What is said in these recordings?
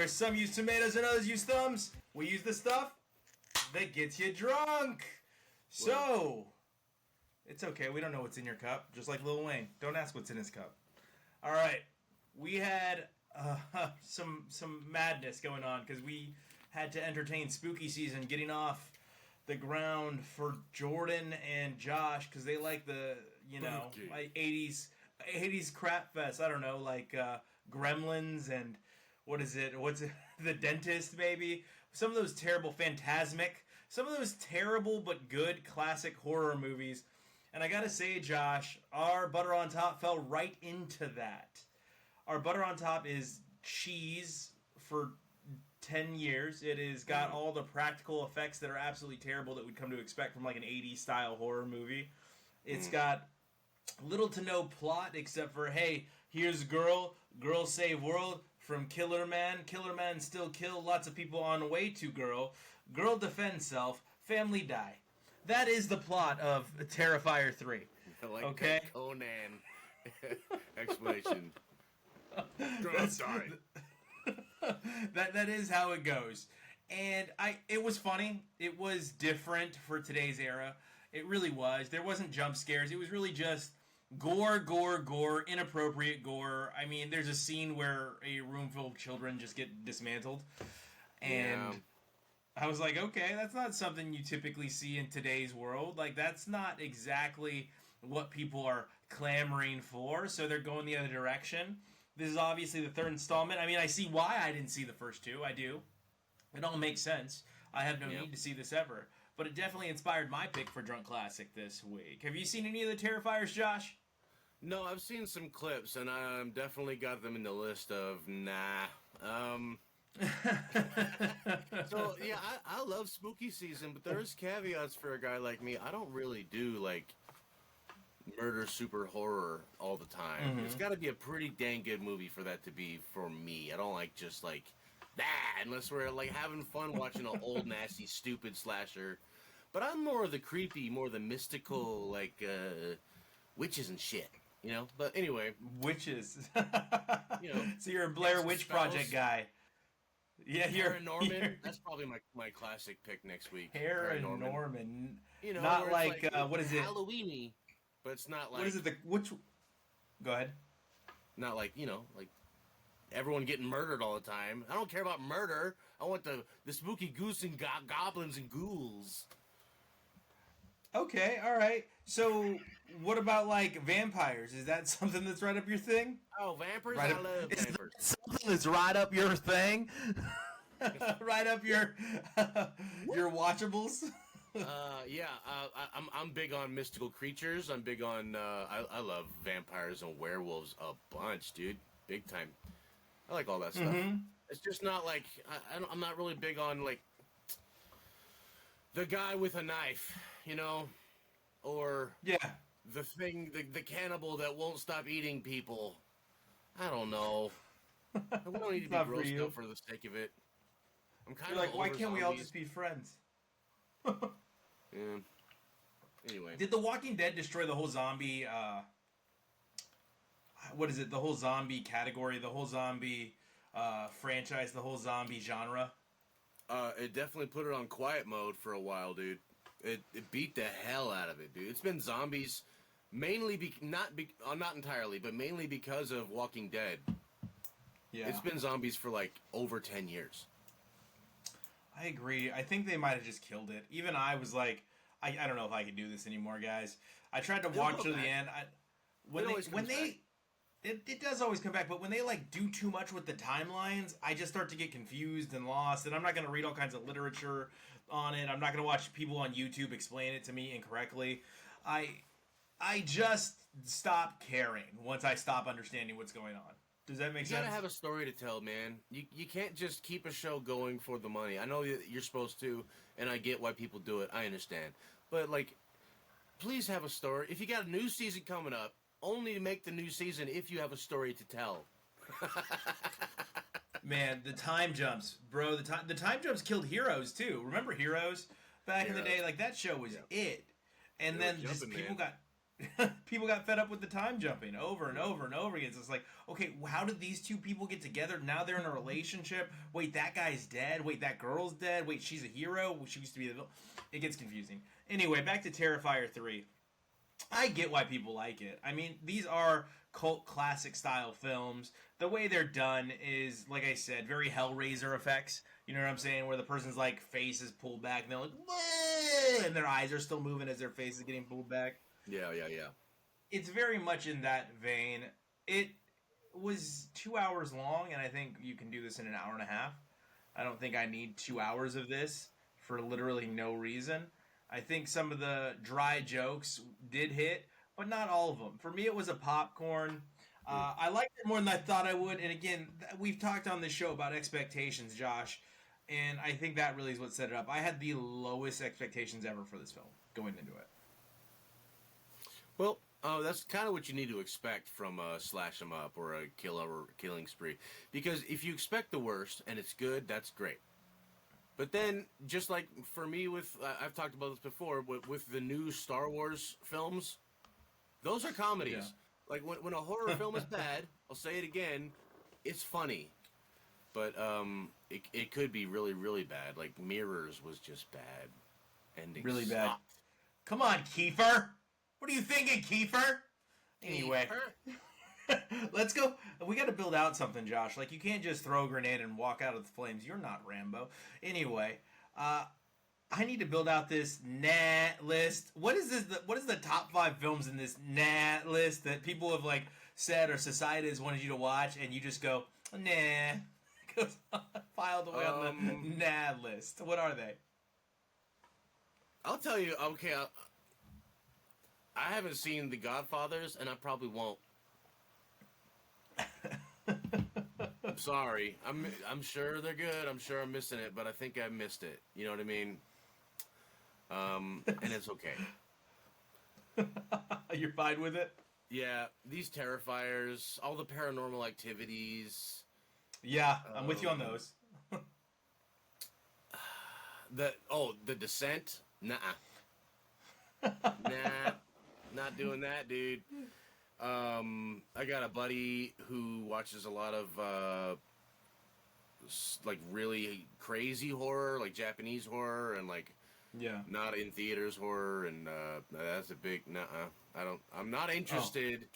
Where some use tomatoes and others use thumbs, we use the stuff that gets you drunk. So, it's okay. We don't know what's in your cup. Just like Lil Wayne. Don't ask what's in his cup. All right. We had some madness going on because we had to entertain spooky season getting off the ground for Jordan and Josh because they like the, like 80s crap fest. I don't know, like Gremlins and what's it? The Dentist, maybe? Some of those terrible Phantasmic. Some of those terrible but good classic horror movies. And I gotta say, Josh, our butter on top fell right into that. Our butter on top is cheese for 10 years. It has got all the practical effects that are absolutely terrible that we'd come to expect from like an 80s style horror movie. It's got little to no plot except for, hey, here's girl save world from Killer Man still kill lots of people on the way to girl defend self, family die. That is the plot of Terrifier 3. I like okay? that Conan explanation. Die. That is how it goes. And it was funny. It was different for today's era. It really was. There wasn't jump scares. It was really just gore, inappropriate gore. I mean, there's a scene where a room full of children just get dismantled. And I was like, okay, that's not something you typically see in today's world. Like, that's not exactly what people are clamoring for, so they're going the other direction. This is obviously the third installment. I mean, I see why I didn't see the first two. I do. It all makes sense. I have no need to see this ever. But it definitely inspired my pick for Drunk Classic this week. Have you seen any of the Terrifiers, Josh? No, I've seen some clips, and I definitely got them in the list of nah. So, yeah, I love spooky season, but there's caveats for a guy like me. I don't really do, like, murder super horror all the time. It's got to be a pretty dang good movie for that to be for me. I don't like just, like, that, unless we're, like, having fun watching an old, nasty, stupid slasher. But I'm more of the creepy, more of the mystical, like, witches and shit, you know? But anyway. Witches. So you're a Blair Blair Witch Project guy. Yeah, Paranorman. That's probably my classic pick next week. Paranorman. You know, not like, what is it? Halloweeny, but it's not like... What is it? Go ahead. Not like, like everyone getting murdered all the time. I don't care about murder. I want the spooky goose and goblins and ghouls. Okay, all right. So, what about like vampires? Is that something that's right up your thing? Oh, vampires! I love vampires. Something that's right up your thing. Right up your watchables. I'm big on mystical creatures. I'm big on. I love vampires and werewolves a bunch, dude. Big time. I like all that stuff. It's just not like I'm not really big on like the guy with a knife, or the thing, the cannibal that won't stop eating people. I don't know. We don't need to be grossed out for the sake of it. I'm kind of like, why can't we all zombies. just be friends? Yeah. Anyway, did The Walking Dead destroy the whole zombie? What is it? The whole zombie category, the whole zombie franchise, the whole zombie genre. It definitely put it on quiet mode for a while, dude. It beat the hell out of it, dude. It's been zombies mainly not entirely, but mainly because of Walking Dead. Yeah, it's been zombies for like over 10 years. I agree. I think they might have just killed it. Even I was like, I don't know if I can do this anymore, guys. I tried to watch to the end. It does always come back, but when they like do too much with the timelines, I just start to get confused and lost. And I'm not going to read all kinds of literature on it. I'm not going to watch people on YouTube explain it to me incorrectly. I just stop caring once I stop understanding what's going on. Does that make sense? You gotta have a story to tell, man. You can't just keep a show going for the money. I know you're supposed to, and I get why people do it. I understand. But, like, please have a story. If you got a new season coming up, only make the new season if you have a story to tell. Man, the time jumps, bro. The time jumps killed Heroes, too. Remember Heroes? Back in the day, like, that show was it. And then just people got... people got fed up with the time jumping over and over and over again. So it's like, okay, how did these two people get together? Now they're in a relationship. Wait, that guy's dead. Wait, that girl's dead. Wait, she's a hero. She used to be the villain. It gets confusing. Anyway, back to Terrifier 3. I get why people like it. I mean, these are cult classic style films. The way they're done is, like I said, very Hellraiser effects. You know what I'm saying? Where the person's like face is pulled back and they're like, "Whoa!" and their eyes are still moving as their face is getting pulled back. Yeah. It's very much in that vein. It was 2 hours long, and I think you can do this in an hour and a half. I don't think I need 2 hours of this for literally no reason. I think some of the dry jokes did hit, but not all of them. For me, it was a popcorn. I liked it more than I thought I would. And again, we've talked on this show about expectations, Josh, and I think that really is what set it up. I had the lowest expectations ever for this film going into it. Well, that's kind of what you need to expect from a slash 'em up or a killing spree. Because if you expect the worst and it's good, that's great. But then, just like for me I've talked about this before, with the new Star Wars films, those are comedies. Yeah. Like, when a horror film is bad, I'll say it again, it's funny. But it could be really, really bad. Like, Mirrors was just bad. Ending Really sucked. bad. Come on, Kiefer. What are you thinking, Kiefer? Anyway. Let's go. We got to build out something, Josh. Like, you can't just throw a grenade and walk out of the flames. You're not Rambo. Anyway, I need to build out this NAT list. What is this? What is the top 5 films in this NAT list that people have like said or society has wanted you to watch, and you just go, nah, goes filed away on the NAT list. What are they? I'll tell you. Okay, I haven't seen The Godfathers, and I probably won't. I'm sorry. I'm sure they're good. I'm sure I'm missing it, but I think I missed it. You know what I mean? And it's okay. You're fine with it? Yeah, these Terrifiers, all the Paranormal Activities. Yeah, I'm with you on those. The Descent? Nah, not doing that, dude. I got a buddy who watches a lot of like really crazy horror, like Japanese horror, and like not in theaters horror, and that's a big I'm not interested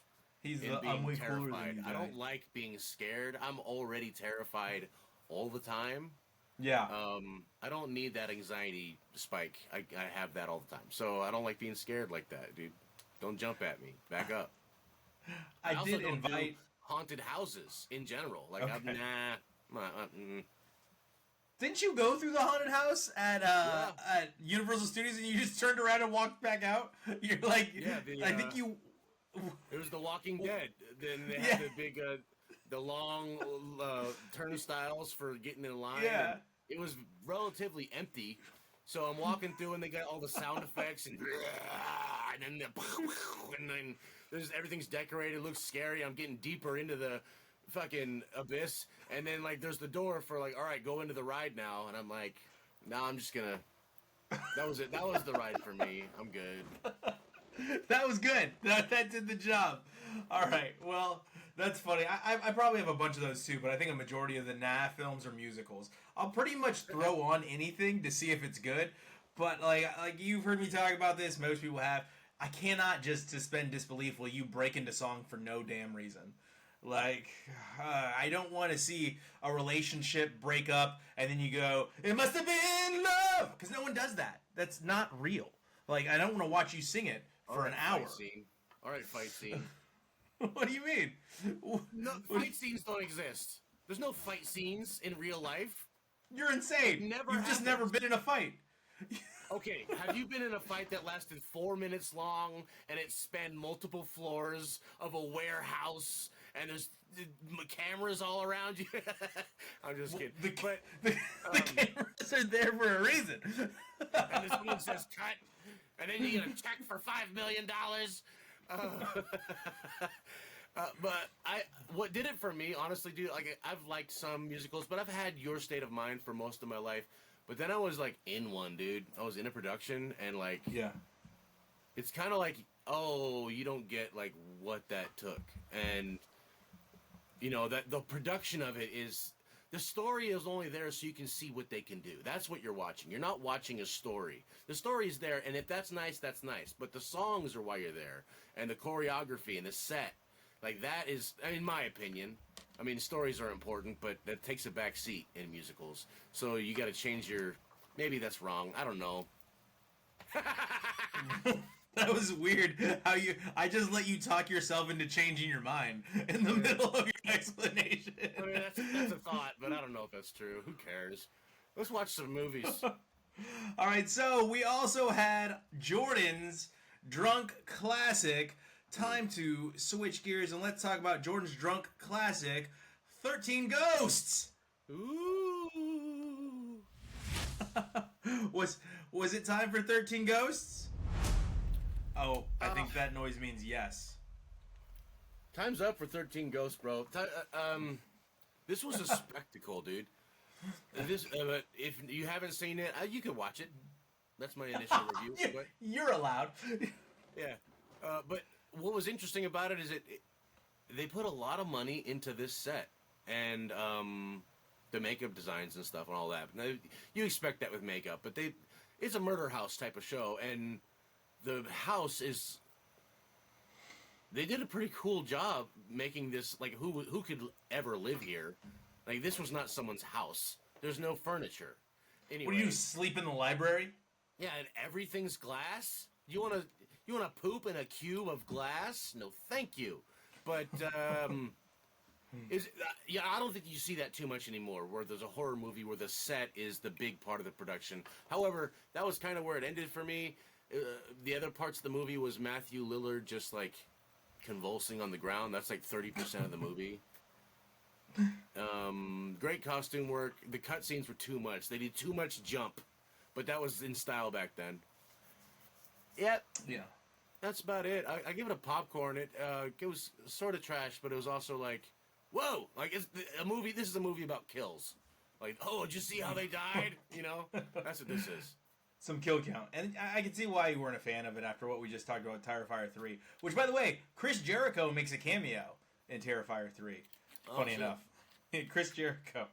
in being terrified. I don't like being scared. I'm already terrified all the time. Yeah. I don't need that anxiety spike. I have that all the time, so I don't like being scared like that, dude. Don't jump at me. Back up. I also did invite haunted houses in general. Like, okay. Didn't you go through the haunted house at Universal Studios and you just turned around and walked back out? You're like, I think you. It was The Walking Dead. Then they had the big, the long turnstiles for getting in line. Yeah. It was relatively empty. So I'm walking through and they got all the sound effects and then everything's decorated, it looks scary. I'm getting deeper into the fucking abyss, and then like there's the door for like, all right, go into the ride now, and I'm like, no, I'm just gonna. That was it. That was the ride for me. I'm good. That was good. That did the job. All right. Well, that's funny. I probably have a bunch of those too, but I think a majority of the films are musicals. I'll pretty much throw on anything to see if it's good, but like you've heard me talk about this. Most people have. I cannot just suspend disbelief while you break into song for no damn reason. Like, I don't want to see a relationship break up and then you go, it must have been love! Because no one does that. That's not real. Like, I don't want to watch you sing it for an hour. All right, fight scene. What do you mean? No, fight scenes don't exist. There's no fight scenes in real life. You're insane. You've just never been in a fight. Okay, have you been in a fight that lasted 4 minutes long and it spanned multiple floors of a warehouse and there's cameras all around you? I'm just kidding. The cameras are there for a reason. And this one says cut, and then you get a check for $5 million. But what did it for me, honestly, dude, like I've liked some musicals, but I've had Your State of Mind for most of my life. But then I was like in one, dude. I was in a production, and like, yeah, it's kind of like oh, you don't get like what that took, and you know that the production of it is. The story is only there so you can see what they can do. That's what you're watching. You're not watching a story. The story is there, and if that's nice, that's nice. But the songs are why you're there, and the choreography and the set, like that is, in my opinion. I mean, stories are important, but that takes a back seat in musicals. So you got to change your. Maybe that's wrong. I don't know. That was weird. I just let you talk yourself into changing your mind in the middle of your explanation. I mean, that's a thought, but I don't know if that's true. Who cares? Let's watch some movies. All right, so we also had Jordan's Drunk Classic. Time to switch gears and let's talk about Jordan's Drunk Classic, 13 Ghosts. Ooh. Was it time for 13 Ghosts? Oh, I think that noise means yes. Time's up for 13 Ghosts, bro. This was a spectacle, dude. This, if you haven't seen it, you can watch it. That's my initial review. You're allowed. Yeah, but what was interesting about it is they put a lot of money into this set and the makeup designs and stuff and all that. Now, you expect that with makeup, but it's a murder house type of show, and the house is. They did a pretty cool job making this, like, who could ever live here? Like, this was not someone's house. There's no furniture. Anyway, What do you sleep in the library? yeah, and everything's glass. You wanna poop in a cube of glass? No, thank you. But I don't think you see that too much anymore. Where there's a horror movie where the set is the big part of the production. However, that was kind of where it ended for me. The other parts of the movie was Matthew Lillard just like convulsing on the ground. That's like 30% of the movie. Great costume work. The cutscenes were too much. They did too much jump, but that was in style back then. Yep. Yeah. That's about it. I give it a popcorn. It was sort of trash, but it was also like, whoa! Like it's a movie. This is a movie about kills. Like, oh, did you see how they died? You know, that's what this is. Some kill count. And I can see why you weren't a fan of it after what we just talked about Terrifier 3. Which, by the way, Chris Jericho makes a cameo in Terrifier 3. Funny enough. Chris Jericho.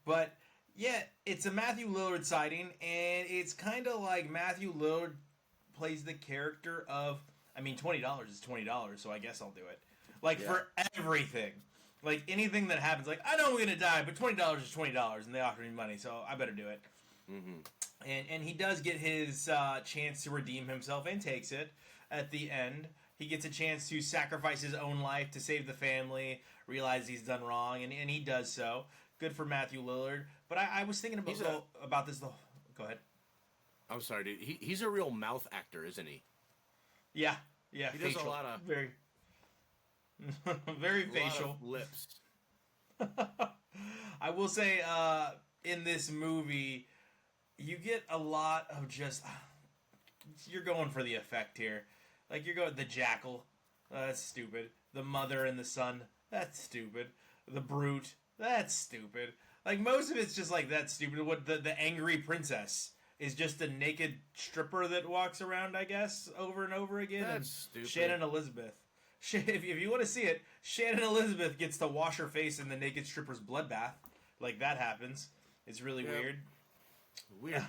But, yeah, it's a Matthew Lillard sighting, and it's kind of like Matthew Lillard plays the character of, I mean, $20 is $20, so I guess I'll do it. Like, for everything. Like, anything that happens, like, I know I'm going to die, but $20 is $20, and they offer me money, so I better do it. Mm-hmm. And he does get his chance to redeem himself and takes it at the end. He gets a chance to sacrifice his own life to save the family, realize he's done wrong, and he does so. Good for Matthew Lillard. But I was thinking about this. Go ahead. I'm sorry, dude. He's a real mouth actor, isn't he? Yeah. He does a lot of... Very, very facial. Lot of lips. I will say, in this movie... You get a lot of just... You're going for the effect here. Like, you're going... The jackal. That's stupid. The mother and the son. That's stupid. The brute. That's stupid. Like, most of it's just like, that's stupid. What the angry princess is just a naked stripper that walks around, I guess, over and over again. That's stupid. Shannon Elizabeth. If you want to see it, Shannon Elizabeth gets to wash her face in the naked stripper's bloodbath. Like, that happens. It's really weird. Weird.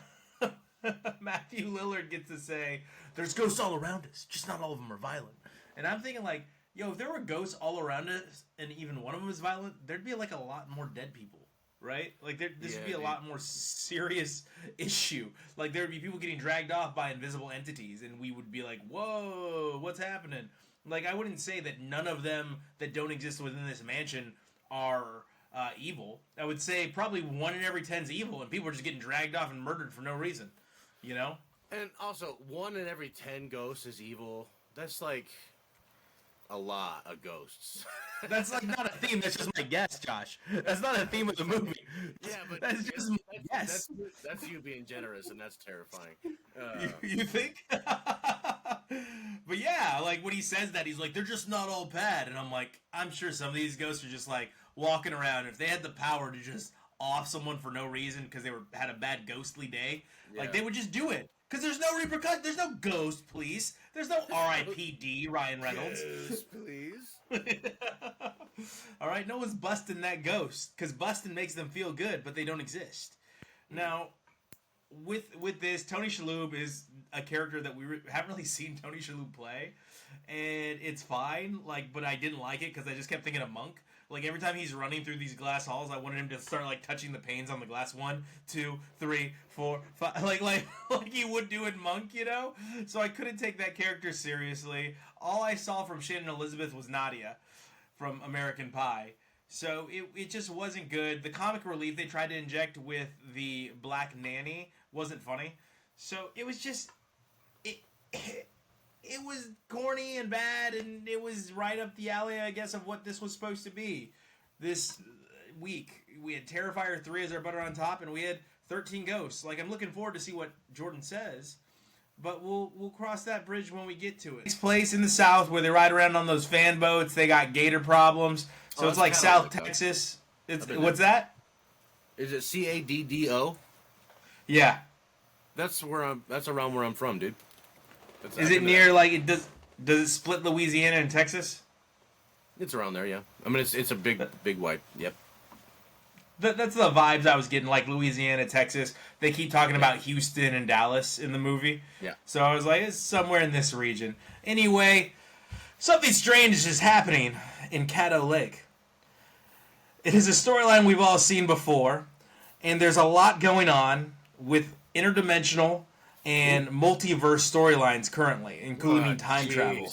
Matthew Lillard gets to say, there's ghosts all around us, just not all of them are violent. And I'm thinking like, yo, if there were ghosts all around us and even one of them is violent, there'd be like a lot more dead people, right? Like this would be a lot more serious issue. Like there'd be people getting dragged off by invisible entities and we would be like, whoa, what's happening? Like I wouldn't say that none of them that don't exist within this mansion are evil. I would say probably 1 in every 10 is evil, and people are just getting dragged off and murdered for no reason. You know? And also, 1 in every 10 ghosts is evil. That's like a lot of ghosts. That's like not a theme. That's just my guess, Josh. That's not a theme of the movie. Yeah, but that's just my guess. That's you being generous, and that's terrifying. You think? But yeah, like when he says that, he's like, they're just not all bad. And I'm like, I'm sure some of these ghosts are just like walking around. If they had the power to just off someone for no reason because they had a bad ghostly day, like they would just do it. Because there's no repercussion. There's no ghost police. There's no R.I.P.D. Ryan Reynolds. Yes, please. All right, no one's busting that ghost because busting makes them feel good, but they don't exist. Now, with this, Tony Shalhoub is a character that we haven't really seen Tony Shalhoub play, and it's fine. Like, but I didn't like it because I just kept thinking of Monk. Like every time he's running through these glass halls, I wanted him to start like touching the panes on the glass. 1, 2, 3, 4, 5, like he would do in Monk, you know. So I couldn't take that character seriously. All I saw from Shannon Elizabeth was Nadia from American Pie. So it just wasn't good. The comic relief they tried to inject with the black nanny wasn't funny. So it was just it was corny and bad, and it was right up the alley, I guess, of what this was supposed to be. This week, we had Terrifier 3 as our butter on top, and we had 13 Ghosts. Like, I'm looking forward to see what Jordan says, but we'll cross that bridge when we get to it. This place in the South where they ride around on those fan boats, they got gator problems. So it's like South Texas. What's that? Is it Caddo? Yeah. That's around where I'm from, dude. Is it near does it split Louisiana and Texas? It's around there, yeah. I mean, it's a big wipe. Yep. That's the vibes I was getting, like Louisiana, Texas. They keep talking about Houston and Dallas in the movie. Yeah. So I was like, it's somewhere in this region. Anyway, something strange is happening in Caddo Lake. It is a storyline we've all seen before, and there's a lot going on with interdimensional and multiverse storylines currently, including time travel.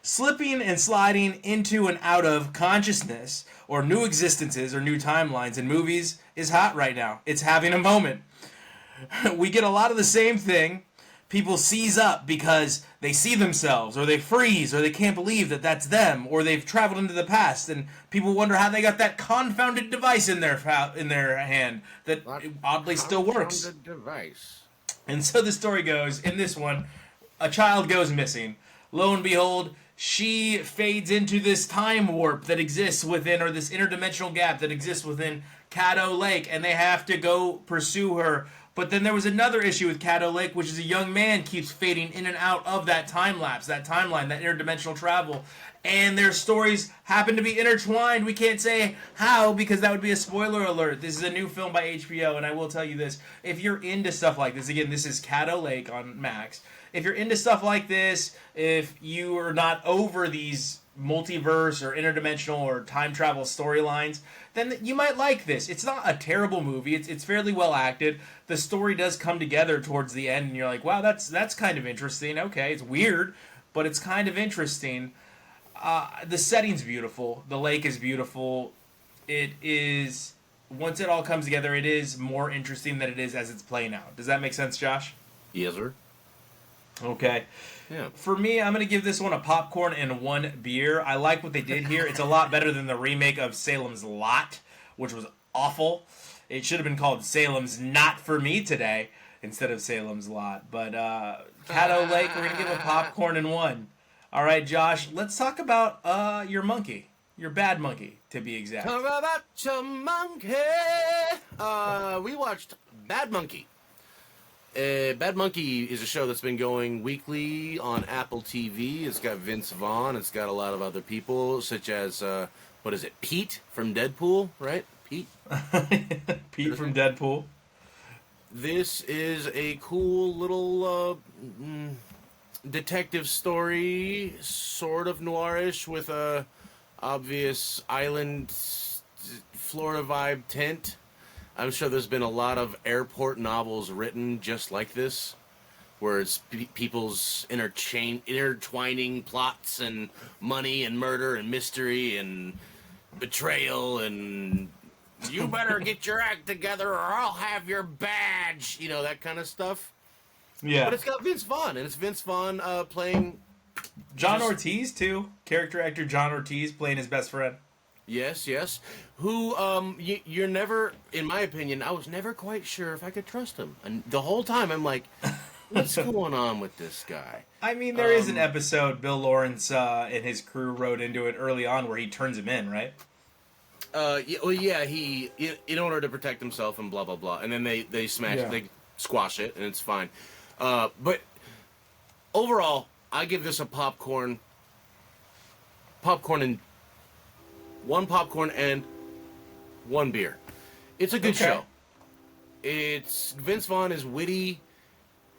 Slipping and sliding into and out of consciousness or new existences or new timelines in movies is hot right now. It's having a moment. We get a lot of the same thing. People seize up because they see themselves, or they freeze, or they can't believe that that's them, or they've traveled into the past, and people wonder how they got that confounded device in their hand that oddly still works. Device. And so the story goes, in this one, a child goes missing. Lo and behold, she fades into this time warp that exists within, or this interdimensional gap that exists within Caddo Lake, and they have to go pursue her. But then there was another issue with Caddo Lake, which is a young man keeps fading in and out of that time lapse, that timeline, that interdimensional travel. And their stories happen to be intertwined. We can't say how because that would be a spoiler alert. This is a new film by HBO, and I will tell you this. If you're into stuff like this, again, this is Caddo Lake on Max. If you're into stuff like this, if you are not over these multiverse or interdimensional or time travel storylines, then you might like this. It's not a terrible movie. It's fairly well acted. The story does come together towards the end, and you're like, wow, that's kind of interesting. Okay, it's weird, but it's kind of interesting. The setting's beautiful. The lake is beautiful. It is, once it all comes together, it is more interesting than it is as it's playing out. Does that make sense, Josh? Yes, sir. Okay. Yeah. For me, I'm going to give this one a popcorn and 1 beer. I like what they did here. It's a lot better than the remake of Salem's Lot, which was awful. It should have been called Salem's Not For Me Today instead of Salem's Lot. But Caddo Lake, we're going to give a popcorn and 1. All right, Josh, let's talk about your monkey. Your bad monkey, to be exact. Talk about your monkey. We watched Bad Monkey. Bad Monkey is a show that's been going weekly on Apple TV. It's got Vince Vaughn. It's got a lot of other people, such as, what is it, Pete from Deadpool, right? Pete? Pete from Deadpool. This is a cool little detective story, sort of noirish, with a obvious island Florida vibe tint. I'm sure there's been a lot of airport novels written just like this, where it's people's intertwining plots and money and murder and mystery and betrayal and you better get your act together or I'll have your badge, you know, that kind of stuff. Yeah. But it's got Vince Vaughn, and it's Vince Vaughn playing... John Ortiz, too. Character actor John Ortiz playing his best friend. Yes. Who, you're never, in my opinion, I was never quite sure if I could trust him. And the whole time I'm like, what's going on with this guy? I mean, there is an episode Bill Lawrence and his crew wrote into it early on where he turns him in, right? He, in order to protect himself and blah, blah, blah. And then they smash, they squash it, and it's fine. But overall, I give this a popcorn and one beer. It's a good show. It's Vince Vaughn is witty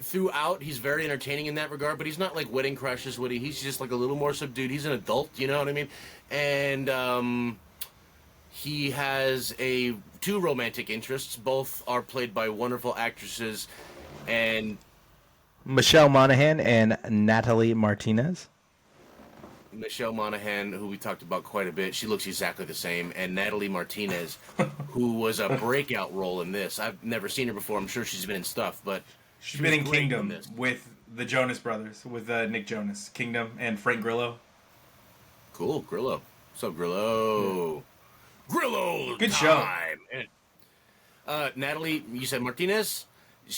throughout. He's very entertaining in that regard, but he's not like Wedding Crashers witty. He's just like a little more subdued. He's an adult, you know what I mean? And he has two romantic interests. Both are played by wonderful actresses, and Michelle Monaghan and Natalie Martinez. Michelle Monaghan, who we talked about quite a bit, she looks exactly the same. And Natalie Martinez, who was a breakout role in this. I've never seen her before. I'm sure she's been in stuff, but she's been in Kingdom with the Jonas Brothers, with Nick Jonas. Kingdom and Frank Grillo. Cool, Grillo. What's up, Grillo? Yeah. Grillo, good show. Natalie, you said Martinez.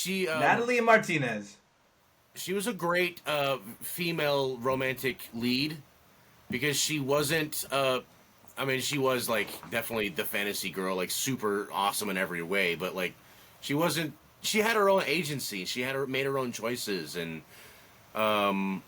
Natalie Martinez. She was a great female romantic lead because she wasn't. She was like definitely the fantasy girl, like super awesome in every way. But like, she wasn't. She had her own agency. She had made her own choices, and it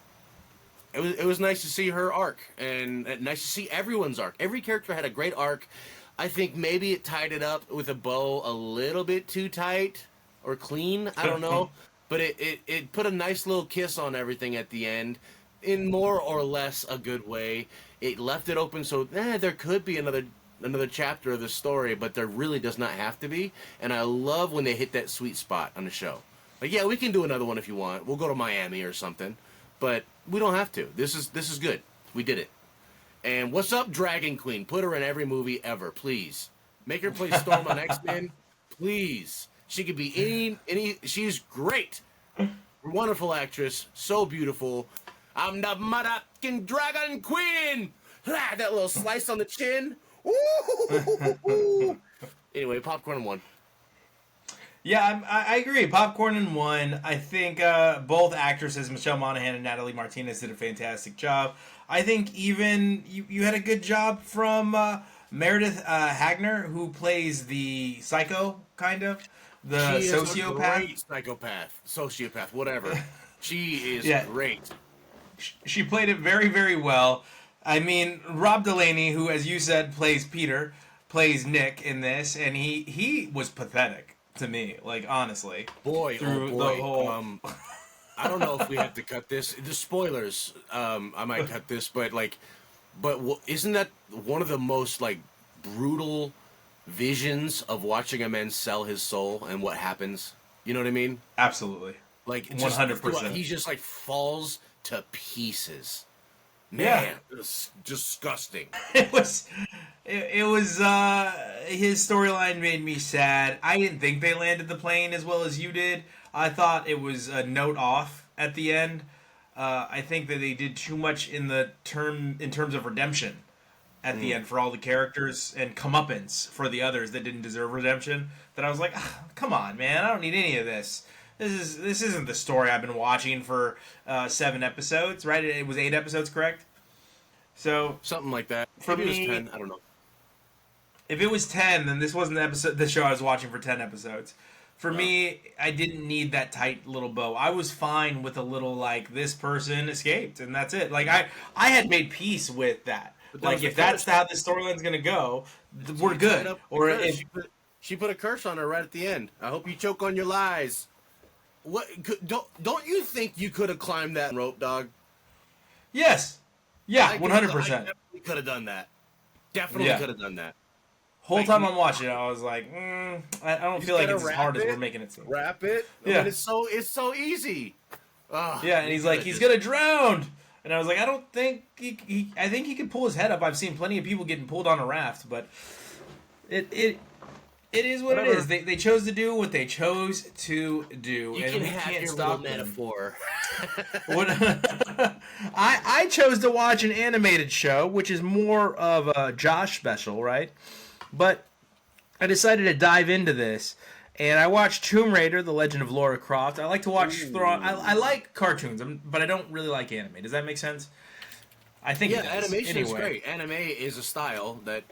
was nice to see her arc, and nice to see everyone's arc. Every character had a great arc. I think maybe it tied it up with a bow a little bit too tight or clean. I don't know. But it put a nice little kiss on everything at the end, in more or less a good way. It left it open so there could be another chapter of the story, but there really does not have to be. And I love when they hit that sweet spot on the show. Like, yeah, we can do another one if you want. We'll go to Miami or something, but we don't have to. This is good. We did it. And what's up, Dragon Queen? Put her in every movie ever, please. Make her play Storm on X-Men, please. She could be any. She's great. Wonderful actress. So beautiful. I'm the motherfucking Dragon Queen. That little slice on the chin. Ooh. Anyway, popcorn and one. Yeah, I agree. Popcorn and one. I think both actresses, Michelle Monaghan and Natalie Martinez, did a fantastic job. I think even you had a good job from Meredith Hagner, who plays the psycho, kind of. The she sociopath. Is a great sociopath, whatever. She is great. She played it very, very well. I mean, Rob Delaney, who, as you said, plays Peter, plays Nick in this, and he was pathetic to me. Like, honestly, boy, through the whole. I don't know if we have to cut this. The spoilers. I might cut this, but isn't that one of the most like brutal visions of watching a man sell his soul and what happens? You know what I mean? Absolutely. Like 100%. He just like falls to pieces. Man, it was disgusting. It was his storyline made me sad. I didn't think they landed the plane as well as you did. I thought it was a note off at the end. I think that they did too much in terms of redemption at the end for all the characters and comeuppance for the others that didn't deserve redemption. That I was like, come on, man, I don't need any of this. This isn't the story I've been watching for 7 episodes, right? It was 8 episodes, correct? So something like that. For Maybe me, it was 10. I don't know. If it was 10, then this wasn't the show I was watching for 10 episodes. For me, I didn't need that tight little bow. I was fine with a little like this person escaped and that's it. Like I had made peace with that. Like if that's how the storyline's gonna go, we're good. Or if she put a curse on her right at the end. I hope you choke on your lies. What? Don't you think you could have climbed that rope, dog? Yes. Yeah, 100%. I definitely could have done that. Definitely could have done that. Whole time I'm watching it, I was like, I don't feel like it's as hard as we're making it seem. Wrap it. Yeah. I mean, it's so easy. Yeah, and he's like, he's gonna drown. And I was like, I don't think I think he could pull his head up. I've seen plenty of people getting pulled on a raft, but it is what it is. They chose to do what they chose to do, and we can't stop them. Metaphor. I chose to watch an animated show, which is more of a Josh special, right? But I decided to dive into this, and I watched Tomb Raider: The Legend of Lara Croft. I like to watch I like cartoons, but I don't really like anime. Does that make sense? I think it does. Animation is great. Anime is a style that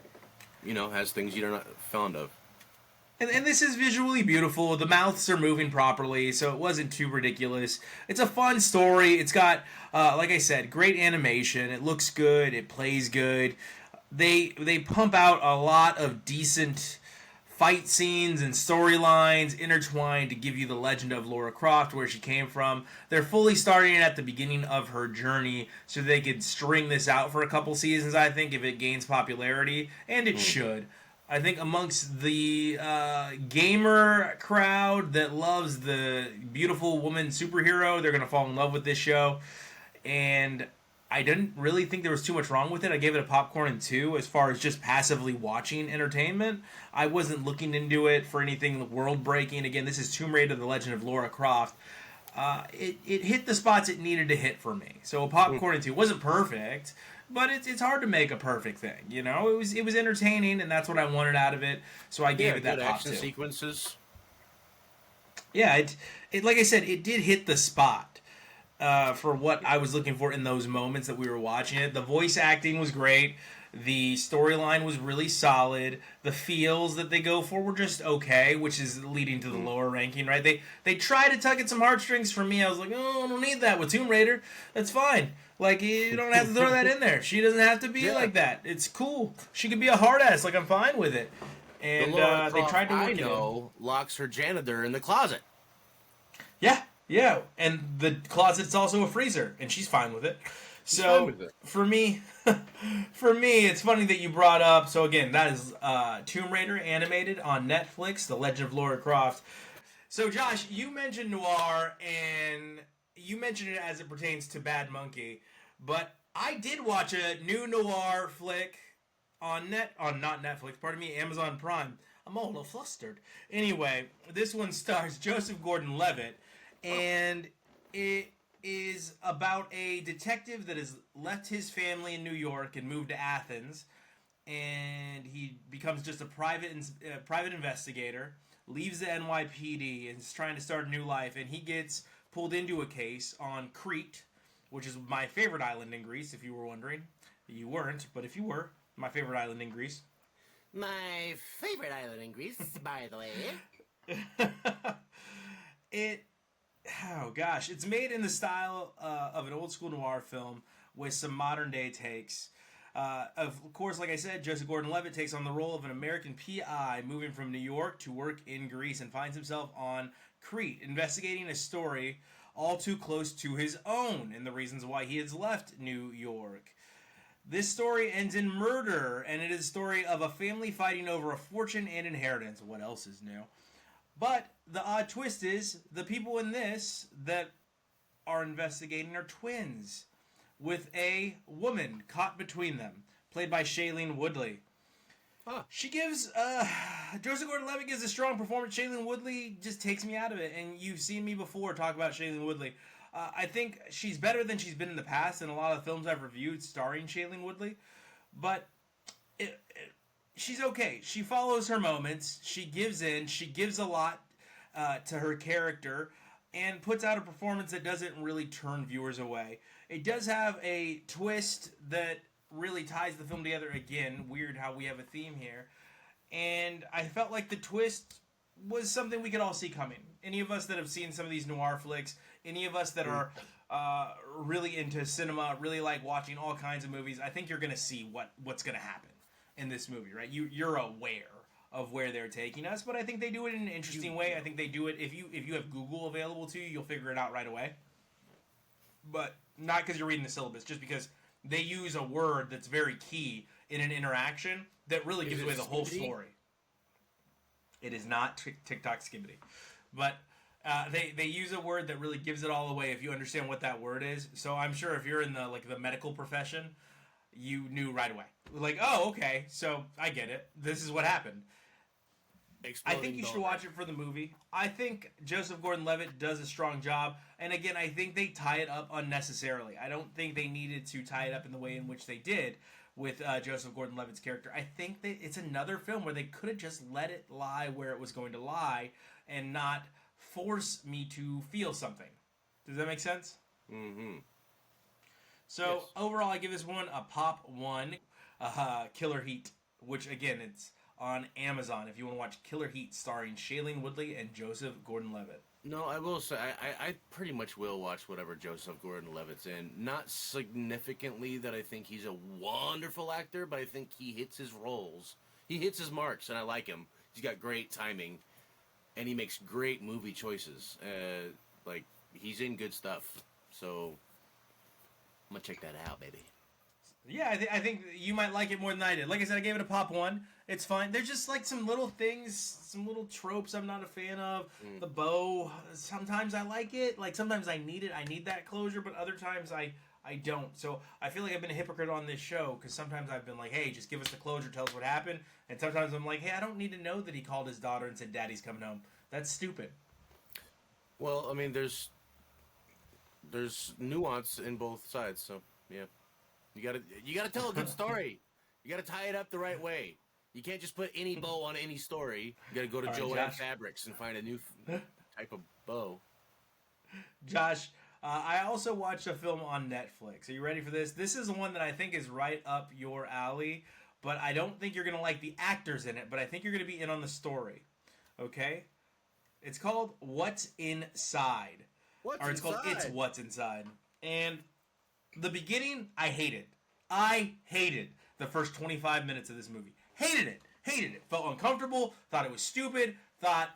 has things you're not fond of. And this is visually beautiful. The mouths are moving properly, so it wasn't too ridiculous. It's a fun story. It's got, like I said, great animation. It looks good. It plays good. They pump out a lot of decent fight scenes and storylines intertwined to give you the legend of Lara Croft, where she came from. They're fully starting it at the beginning of her journey so they could string this out for a couple seasons, I think, if it gains popularity, and it should. I think amongst the gamer crowd that loves the beautiful woman superhero, they're going to fall in love with this show. And I didn't really think there was too much wrong with it. I gave it a popcorn and 2 as far as just passively watching entertainment. I wasn't looking into it for anything world breaking. Again, this is Tomb Raider: The Legend of Lara Croft. It hit the spots it needed to hit for me. So a popcorn and 2 wasn't perfect, but it's hard to make a perfect thing. You know, it was entertaining, and that's what I wanted out of it. So I gave it that good pop action 2. sequences. Yeah, it like I said, it did hit the spot. For what I was looking for in those moments that we were watching it. The voice acting was great. The storyline was really solid. The feels that they go for were just okay, which is leading to the lower ranking, right? They try to tug at some heartstrings. For me, I was like, oh, I don't need that with Tomb Raider. That's fine. Like, you don't have to throw that in there. She doesn't have to be like that. It's cool. She could be a hard ass. Like, I'm fine with it. And they tried to work it in. Locks her janitor in the closet. Yeah, and the closet's also a freezer, and she's fine with it. So for me, it's funny that you brought up. So again, that is Tomb Raider animated on Netflix, The Legend of Lara Croft. So Josh, you mentioned noir, and you mentioned it as it pertains to Bad Monkey, but I did watch a new noir flick on not Netflix, pardon me, Amazon Prime. I'm all a little flustered. Anyway, this one stars Joseph Gordon-Levitt. And it is about a detective that has left his family in New York and moved to Athens, and he becomes just a private investigator, leaves the NYPD, and is trying to start a new life, and he gets pulled into a case on Crete, which is my favorite island in Greece, if you were wondering. You weren't, but if you were, my favorite island in Greece. My favorite island in Greece, by the way. Oh gosh, it's made in the style of an old school noir film with some modern day takes. Of course, like I said, Joseph Gordon-Levitt takes on the role of an American PI moving from New York to work in Greece and finds himself on Crete, investigating a story all too close to his own and the reasons why he has left New York. This story ends in murder, and it is a story of a family fighting over a fortune and inheritance. What else is new? But the odd twist is the people in this that are investigating are twins, with a woman caught between them, played by Shailene Woodley. She gives Joseph Gordon-Levitt gives a strong performance. Shailene Woodley just takes me out of it, and you've seen me before talk about Shailene Woodley. I think she's better than she's been in the past in a lot of films I've reviewed starring Shailene Woodley, but she's okay. She follows her moments. She gives in. She gives a lot to her character and puts out a performance that doesn't really turn viewers away. It does have a twist that really ties the film together again. Weird how we have a theme here. And I felt like the twist was something we could all see coming. Any of us that have seen some of these noir flicks, any of us that are really into cinema, really like watching all kinds of movies, I think you're going to see what's going to happen in this movie, right? You're aware of where they're taking us, but I think they do it in an interesting way. I think they do it, if you have Google available to you, you'll figure it out right away. But not because you're reading the syllabus, just because they use a word that's very key in an interaction that really gives away the whole story. It is not TikTok skibbity. But they use a word that really gives it all away if you understand what that word is. So I'm sure if you're in the medical profession, you knew right away. Like, oh, okay, so I get it. This is what happened. I think you should watch it for the movie. I think Joseph Gordon-Levitt does a strong job. And again, I think they tie it up unnecessarily. I don't think they needed to tie it up in the way in which they did with Joseph Gordon-Levitt's character. I think that it's another film where they could have just let it lie where it was going to lie and not force me to feel something. Does that make sense? Mm-hmm. So, yes. Overall, I give this one a pop 1. Killer Heat, which, again, it's on Amazon if you want to watch Killer Heat starring Shailene Woodley and Joseph Gordon-Levitt. No, I will say I pretty much will watch whatever Joseph Gordon-Levitt's in. Not significantly that I think he's a wonderful actor, but I think he hits his roles. He hits his marks, and I like him. He's got great timing, and he makes great movie choices. Like, he's in good stuff. So, I'm going to check that out, baby. Yeah, I think you might like it more than I did. Like I said, I gave it a pop 1. It's fine. There's just like some little things, some little tropes I'm not a fan of. The bow, sometimes I like it. Like sometimes I need it. I need that closure, but other times I don't. So I feel like I've been a hypocrite on this show because sometimes I've been like, hey, just give us the closure, tell us what happened. And sometimes I'm like, hey, I don't need to know that he called his daughter and said, Daddy's coming home. That's stupid. Well, I mean, there's nuance in both sides, so yeah. You gotta tell a good story. You gotta tie it up the right way. You can't just put any bow on any story. You gotta go to Joanne Fabrics and find a new type of bow. Josh, I also watched a film on Netflix. Are you ready for this? This is one that I think is right up your alley, but I don't think you're gonna like the actors in it, but I think you're gonna be in on the story. Okay? It's called What's Inside. Called It's What's Inside. And the beginning, I hated. I hated the first 25 minutes of this movie. Hated it. Hated it. Felt uncomfortable. Thought it was stupid. Thought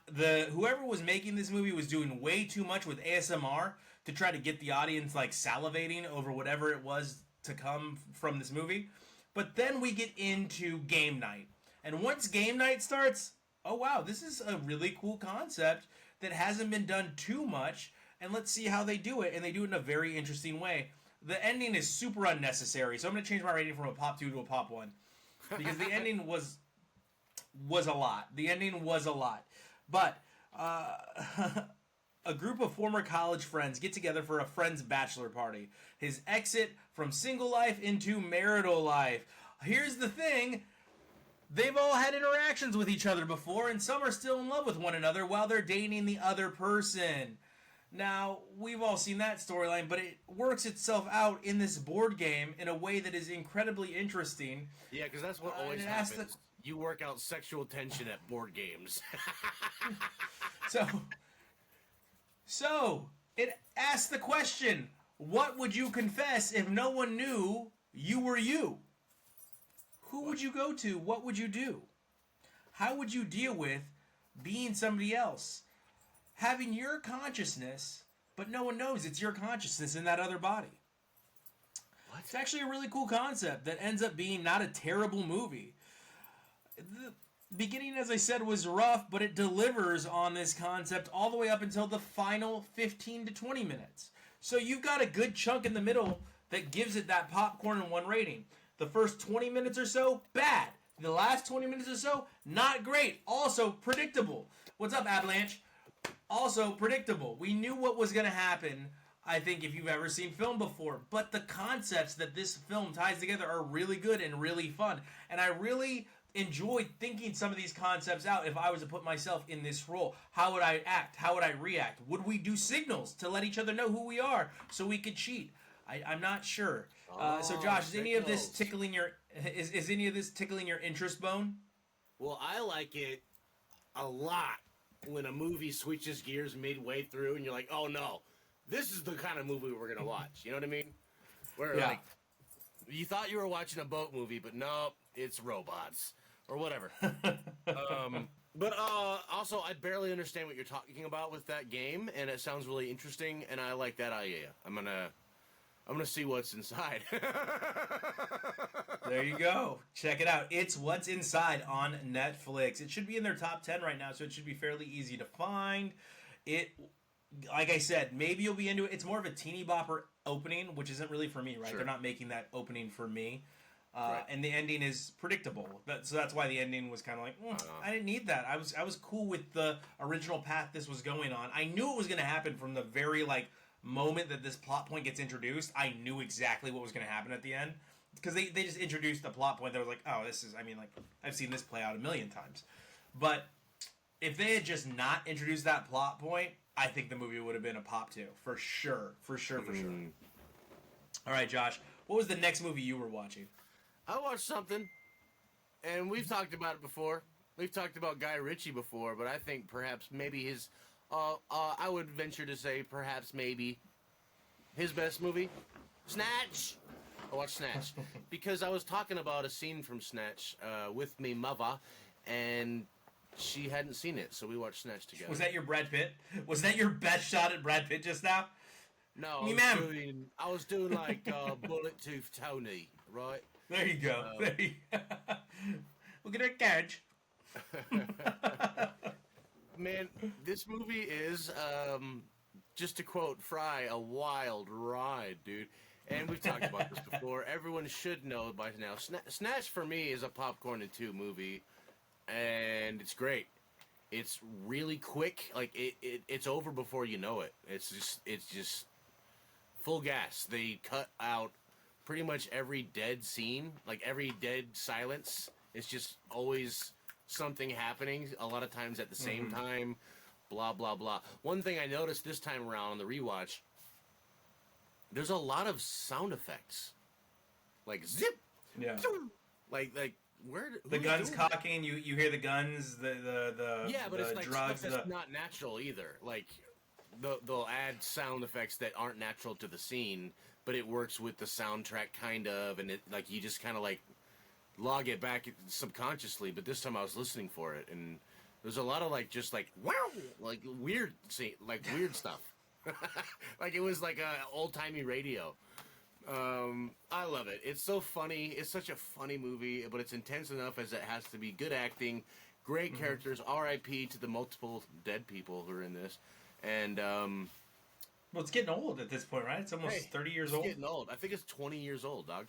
whoever was making this movie was doing way too much with ASMR to try to get the audience like salivating over whatever it was to come from this movie. But then we get into game night. And once game night starts, oh wow, this is a really cool concept that hasn't been done too much. And let's see how they do it. And they do it in a very interesting way. The ending is super unnecessary, so I'm going to change my rating from a pop 2 to a pop 1. Because the ending was a lot. The ending was a lot. But a group of former college friends get together for a friend's bachelor party. His exit from single life into marital life. Here's the thing. They've all had interactions with each other before, and some are still in love with one another while they're dating the other person. Now, we've all seen that storyline, but it works itself out in this board game in a way that is incredibly interesting. Yeah, because that's what always happens. You work out sexual tension at board games. So, it asks the question, what would you confess if no one knew you were you? Who would you go to? What would you do? How would you deal with being somebody else? Having your consciousness, but no one knows it's your consciousness in that other body. What? It's actually a really cool concept that ends up being not a terrible movie. The beginning, as I said, was rough, but it delivers on this concept all the way up until the final 15 to 20 minutes. So you've got a good chunk in the middle that gives it that popcorn and 1 rating. The first 20 minutes or so, bad. The last 20 minutes or so, not great. Also predictable. What's up, Avalanche? Also predictable. We knew what was going to happen, I think, if you've ever seen film before. But the concepts that this film ties together are really good and really fun. And I really enjoyed thinking some of these concepts out if I was to put myself in this role. How would I act? How would I react? Would we do signals to let each other know who we are so we could cheat? I'm not sure. So Josh, is any of this tickling your interest bone? Well, I like it a lot when a movie switches gears midway through and you're like, oh no, this is the kind of movie we're gonna watch. You know what I mean? Where like you thought you were watching a boat movie, but no, it's robots or whatever. But also, I barely understand what you're talking about with that game, and it sounds really interesting, and I like that idea. I'm gonna see what's inside. There you go. Check it out. It's What's Inside on Netflix. It should be in their top 10 right now, so it should be fairly easy to find. It, like I said, maybe you'll be into it. It's more of a teeny bopper opening, which isn't really for me, right? Sure. They're not making that opening for me. Right. And the ending is predictable. So that's why the ending was kind of like, I didn't need that. I was cool with the original path this was going on. I knew it was going to happen from the very, moment that this plot point gets introduced. I knew exactly what was going to happen at the end. Because they just introduced the plot point that was like, oh, this is, I've seen this play out a million times. But if they had just not introduced that plot point, I think the movie would have been a pop 2. For sure. For sure. All right, Josh. What was the next movie you were watching? I watched something, and we've talked about it before. we've talked about Guy Ritchie before, but I think perhaps maybe his, I would venture to say perhaps maybe his best movie, Snatch. I watched Snatch because I was talking about a scene from Snatch with me mother, and she hadn't seen it, so we watched Snatch together. Was that your Brad Pitt? Was that your best shot at Brad Pitt just now? No, I was doing like Bullet Tooth Tony, right? There you go. There you go. Look at that carriage. Man, this movie is, just to quote Frye, a wild ride, dude. And we've talked about this before. Everyone should know by now. Snatch for me is a popcorn and two movie, and it's great. It's really quick. Like it's over before you know it. It's just full gas. They cut out pretty much every dead scene, like every dead silence. It's just always something happening. A lot of times at the same time. Blah blah blah. One thing I noticed this time around on the rewatch. There's a lot of sound effects, like zip, like where the guns cocking. You hear the guns, the but the it's like drugs. Stuff that's not natural either. Like they'll add sound effects that aren't natural to the scene, but it works with the soundtrack kind of, and it like you just kind of like log it back subconsciously. But this time I was listening for it, and there's a lot of like just like wow, like weird stuff. Like it was like a old-timey radio. I love it. It's so funny. It's such a funny movie, but it's intense enough as it has to be. Good acting, great characters. R.I.P. to the multiple dead people who are in this. And well, it's getting old at this point, right? It's almost 30 years old. It's getting old. I think it's 20 years old, dog.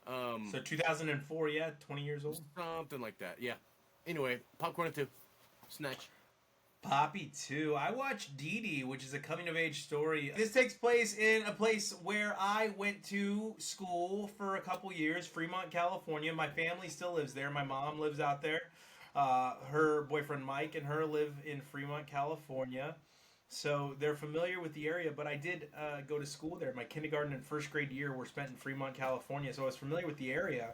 So 2004, 20 years old, something like that. Yeah. Anyway, Popcorn and 2, Snatch. Poppy 2. I watched DIDI, which is a coming-of-age story. This takes place in a place where I went to school for a couple years, Fremont, California. My family still lives there. My mom lives out there. Her boyfriend Mike and her live in Fremont, California. So they're familiar with the area, but I did go to school there. My kindergarten and first grade year were spent in Fremont, California, so I was familiar with the area.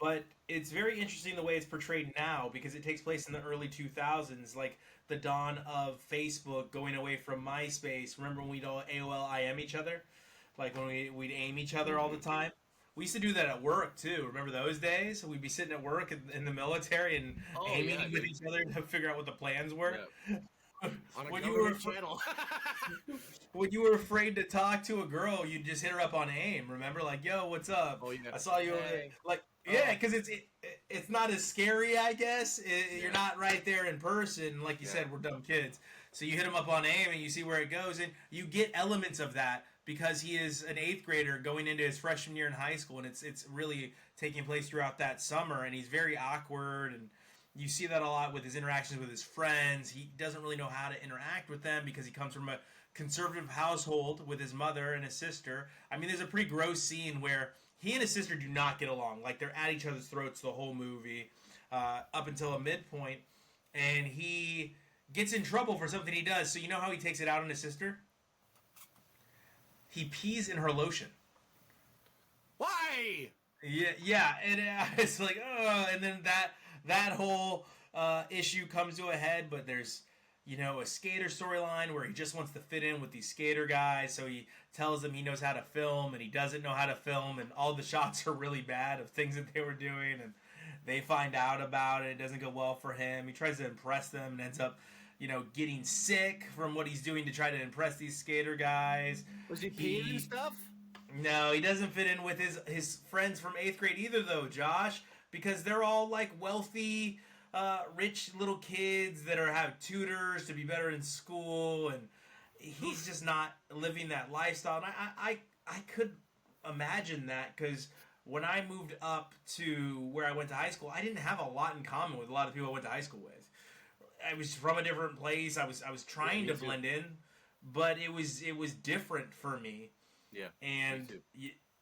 But it's very interesting the way it's portrayed now because it takes place in the early 2000s, like the dawn of Facebook, going away from MySpace. Remember when we'd all AOL IM each other? Like when we'd aim each other all the time? We used to do that at work too. Remember those days? We'd be sitting at work in the military and aiming with each other to figure out what the plans were. Yeah. On a government channel. When you were afraid to talk to a girl, you'd just hit her up on AIM. Remember, like, "Yo, what's up? Oh, yeah. I saw you over there." Like, yeah, because it's not as scary, I guess. You're not right there in person, like you said. We're dumb kids, so you hit him up on AIM and you see where it goes, and you get elements of that because he is an 8th grader going into his freshman year in high school, and it's really taking place throughout that summer, and he's very awkward and. You see that a lot with his interactions with his friends. He doesn't really know how to interact with them because he comes from a conservative household with his mother and his sister. I mean, there's a pretty gross scene where he and his sister do not get along. Like, they're at each other's throats the whole movie up until a midpoint. And he gets in trouble for something he does. So you know how he takes it out on his sister? He pees in her lotion. Why? Yeah. And it's like, oh, and then that whole issue comes to a head, but there's, a skater storyline where he just wants to fit in with these skater guys, so he tells them he knows how to film, and he doesn't know how to film, and all the shots are really bad of things that they were doing, and they find out about it. It doesn't go well for him. He tries to impress them and ends up, getting sick from what he's doing to try to impress these skater guys. Was he peeing and stuff? No, he doesn't fit in with his friends from 8th grade either, though, Josh. Because they're all like wealthy, rich little kids that have tutors to be better in school, and he's just not living that lifestyle. And I could imagine that because when I moved up to where I went to high school, I didn't have a lot in common with a lot of people I went to high school with. I was from a different place. I was trying to blend in, but it was different for me. Yeah, and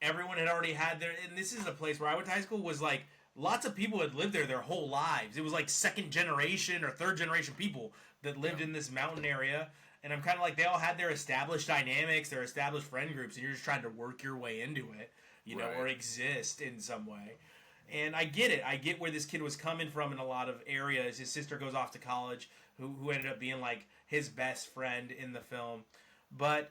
everyone had already had their. And this is a place where I went to high school was like. Lots of people had lived there their whole lives. It was like 2nd generation or 3rd generation people that lived in this mountain area. And I'm kind of like, they all had their established dynamics, their established friend groups, and you're just trying to work your way into it, or exist in some way. And I get it. I get where this kid was coming from in a lot of areas. His sister goes off to college, who ended up being like his best friend in the film. But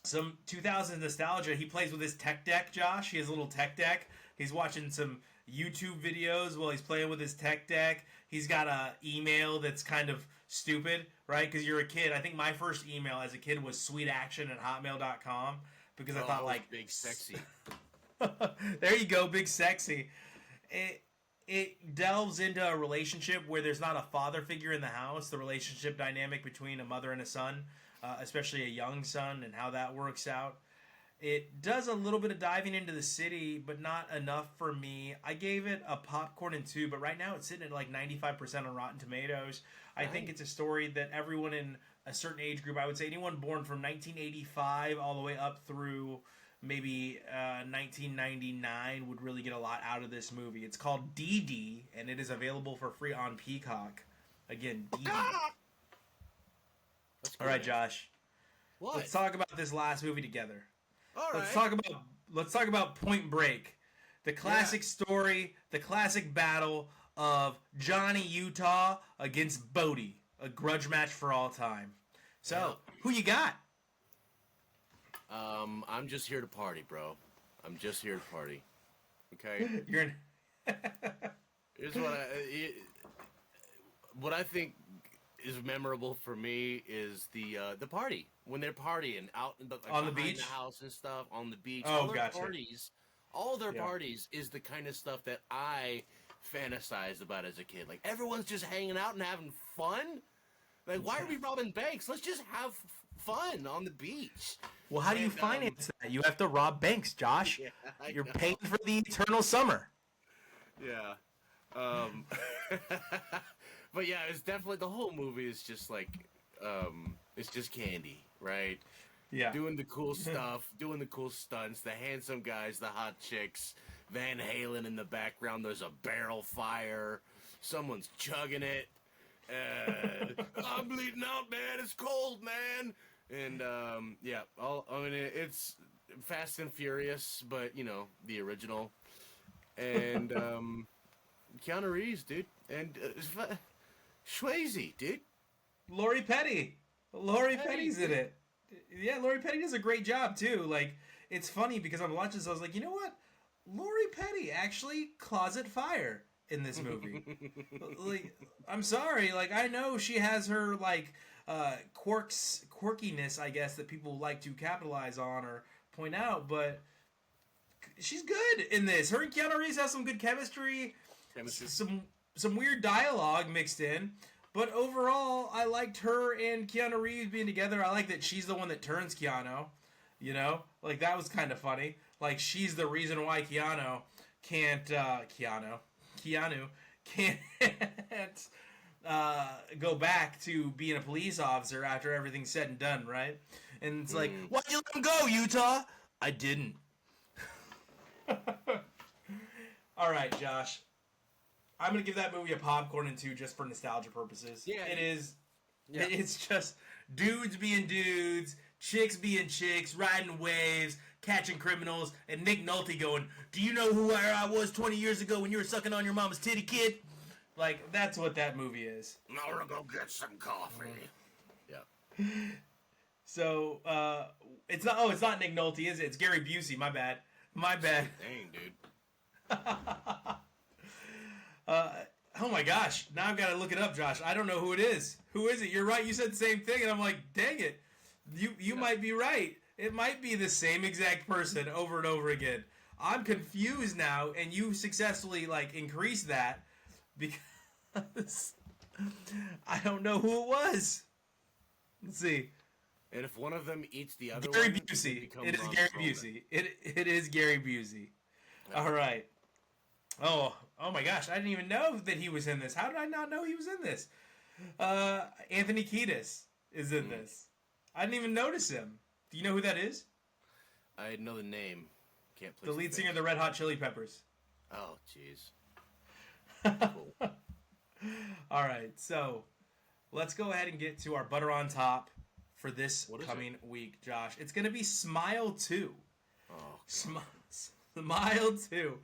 some 2000s nostalgia. He plays with his tech deck, Josh. He has a little tech deck. He's watching some YouTube videos while he's playing with his tech deck. He's got a email that's kind of stupid, right? Because you're a kid. I think my first email as a kid was sweetaction@hotmail.com because I thought like big sexy. There you go, big sexy. It delves into a relationship where there's not a father figure in the house. The relationship dynamic between a mother and a son, especially a young son, and how that works out. It does a little bit of diving into the city, but not enough for me. I gave it a popcorn and 2, but right now it's sitting at like 95% on Rotten Tomatoes. I think it's a story that everyone in a certain age group, I would say anyone born from 1985 all the way up through maybe 1999 would really get a lot out of this movie. It's called DIDI, and it is available for free on Peacock. Again, DIDI. All right, Josh. What? Let's talk about this last movie together. All right. Let's talk about Point Break, the classic story, the classic battle of Johnny Utah against Bodie, a grudge match for all time. So, who you got? I'm just here to party, bro. I'm just here to party. Okay. Here's what I think is memorable for me is the party when they're partying out in on the beach, the house and stuff on the beach. Oh, gotcha. All their parties is the kind of stuff that I fantasized about as a kid. Like everyone's just hanging out and having fun. Like why are we robbing banks? Let's just have fun on the beach. Well, how do you finance that? You have to rob banks, Josh. Yeah, You're paying for the eternal summer. Yeah. But yeah, it's definitely the whole movie is just like it's just candy, right? Yeah. Doing the cool stuff, doing the cool stunts, the handsome guys, the hot chicks, Van Halen in the background, there's a barrel fire, someone's chugging it. I'm bleeding out, man. It's cold, man. And yeah, it's Fast and Furious, but you know the original. And Keanu Reeves, dude, and Swayze, dude. Lori Petty. Lori Petty's in it. Yeah, Lori Petty does a great job too. Like it's funny because I'm watching this, I was like, you know what? Lori Petty actually closet fire in this movie. Like, I'm sorry. Like, I know she has her like quirkiness, I guess, that people like to capitalize on or point out, but she's good in this. Her and Keanu Reeves have some good chemistry. Some weird dialogue mixed in. But overall, I liked her and Keanu Reeves being together. I like that she's the one that turns Keanu. You know? Like, that was kind of funny. Like, she's the reason why Keanu can't go back to being a police officer after everything's said and done, right? And it's like, why'd you let him go, Utah? I didn't. All right, Josh. I'm going to give that movie a popcorn and 2 just for nostalgia purposes. Yeah. It is. Yeah. It's just dudes being dudes, chicks being chicks, riding waves, catching criminals, and Nick Nolte going, do you know who I was 20 years ago when you were sucking on your mama's titty, kid? Like, that's what that movie is. Now we're going to go get some coffee. Yeah. So, it's not Nick Nolte, is it? It's Gary Busey. My bad. Dang, dude. Oh my gosh. Now I've got to look it up, Josh. I don't know who it is. Who is it? You're right. You said the same thing, and I'm like, dang it. You might be right. It might be the same exact person over and over again. I'm confused now, and you successfully, like, increased that because I don't know who it was. Let's see. And if one of them eats the other Gary one... Busey. It is Gary Busey. It is Gary Busey. All right. Oh my gosh. I didn't even know that he was in this. How did I not know he was in this? Anthony Kiedis is in this. I didn't even notice him. Do you know who that is? I know the name. Can't place the lead singer of the Red Hot Chili Peppers. Oh, jeez. Cool. All right. So let's go ahead and get to our butter on top for this coming week, Josh. It's going to be Smile 2. Oh, Smile 2.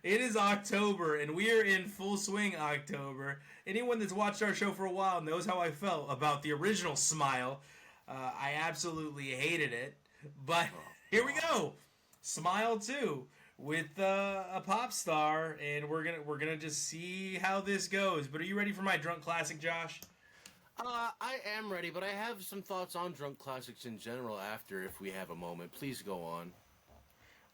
It is October, and we are in full swing October. Anyone that's watched our show for a while knows how I felt about the original Smile. I absolutely hated it, but here we go. Smile 2 with a pop star, and we're gonna just see how this goes. But are you ready for my drunk classic, Josh? I am ready, but I have some thoughts on drunk classics in general after, if we have a moment. Please go on.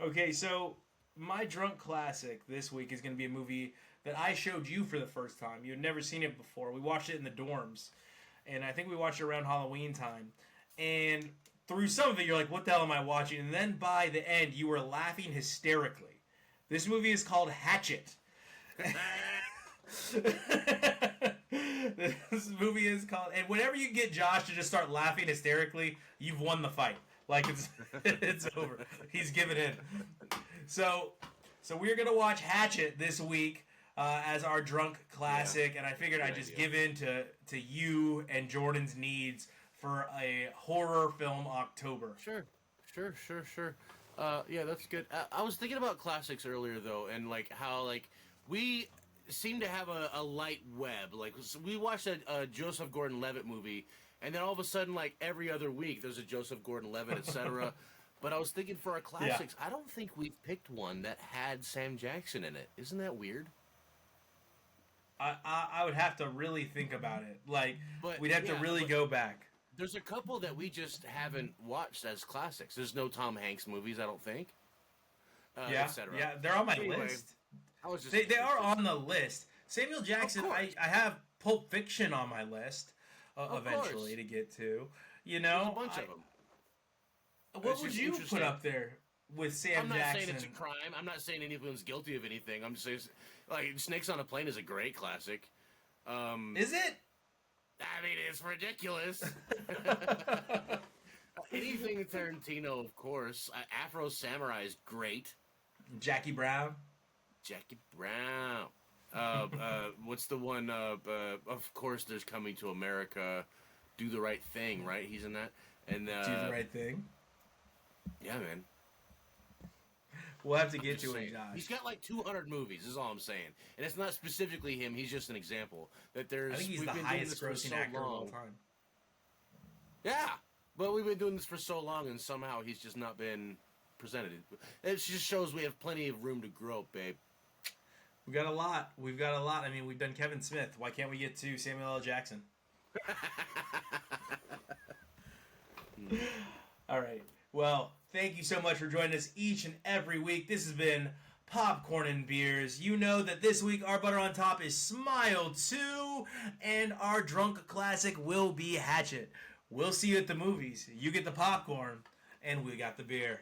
Okay, so my drunk classic this week is going to be a movie that I showed you for the first time. You had never seen it before. We watched it in the dorms, and I think we watched it around Halloween time. And through some of it, you're like, what the hell am I watching? And then by the end, you were laughing hysterically. This movie is called Hatchet. This movie is called... And whenever you get Josh to just start laughing hysterically, you've won the fight. Like, it's over. He's given in. So we're going to watch Hatchet this week as our drunk classic, and I figured I'd just give in to you and Jordan's needs for a horror film October. Sure. Yeah, that's good. I was thinking about classics earlier, though, and, like, how, like, we seem to have a light web. Like, we watched a Joseph Gordon-Levitt movie, and then all of a sudden, like, every other week, there's a Joseph Gordon-Levitt, etc. But I was thinking for our classics, I don't think we've picked one that had Sam Jackson in it. Isn't that weird? I would have to really think about it. Like, but, we'd have to really go back. There's a couple that we just haven't watched as classics. There's no Tom Hanks movies, I don't think. Etc. Yeah, they're on my list. They are on the list. Samuel Jackson, I have Pulp Fiction on my list eventually to get to. You know, there's a bunch of them. What would you put up there with Sam Jackson? I'm not saying it's a crime. I'm not saying anyone's guilty of anything. I'm just saying, like, Snakes on a Plane is a great classic. Is it? I mean, it's ridiculous. Anything Tarantino, of course. Afro Samurai is great. Jackie Brown. What's the one? Of course, there's Coming to America. Do the Right Thing, right? He's in that. And Do the Right Thing. Yeah, man. We'll have to get to it, Josh. He's got like 200 movies. Is all I'm saying, and it's not specifically him. He's just an example. That there's. I think he's the highest grossing actor of all time. Yeah, but we've been doing this for so long, and somehow he's just not been presented. It just shows we have plenty of room to grow, babe. We've got a lot. I mean, we've done Kevin Smith. Why can't we get to Samuel L. Jackson? All right. Well, thank you so much for joining us each and every week. This has been Popcorn and Beers. You know that this week our butter on top is Smile 2, and our drunk classic will be Hatchet. We'll see you at the movies. You get the popcorn, and we got the beer.